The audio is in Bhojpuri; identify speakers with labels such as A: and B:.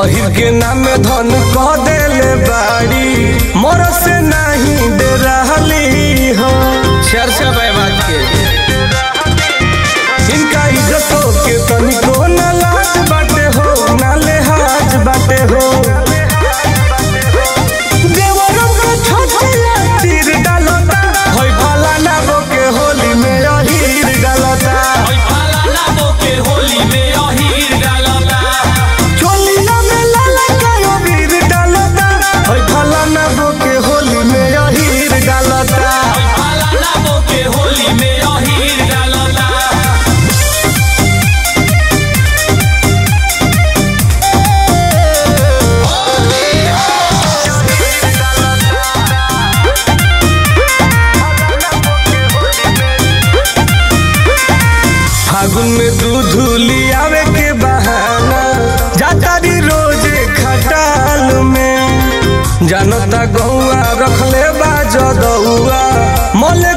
A: अहिर के नाम धन कह देले बाड़ी मोर से नहीं दे रहली हो चर्चा बात के इनका इज्जतों के तनिको न लाज बाटे हो न लेहाज बाटे हो देवरों के छोटे तीर डालता होई भाला ना बोके होली में अहिर डालता
B: होई भाला ना बोके होली में अहिर डालता
A: चोलिया में लाला का अबीर डालता होई भाला ना बोके होली में अहिर डालता
B: होई भाला ना बोके होली में अहिर डालता
A: फागुन में दूध लियावे के बहाना जातारी रोजे खटाल में जानता गौआ रखले बा जदौआ मोले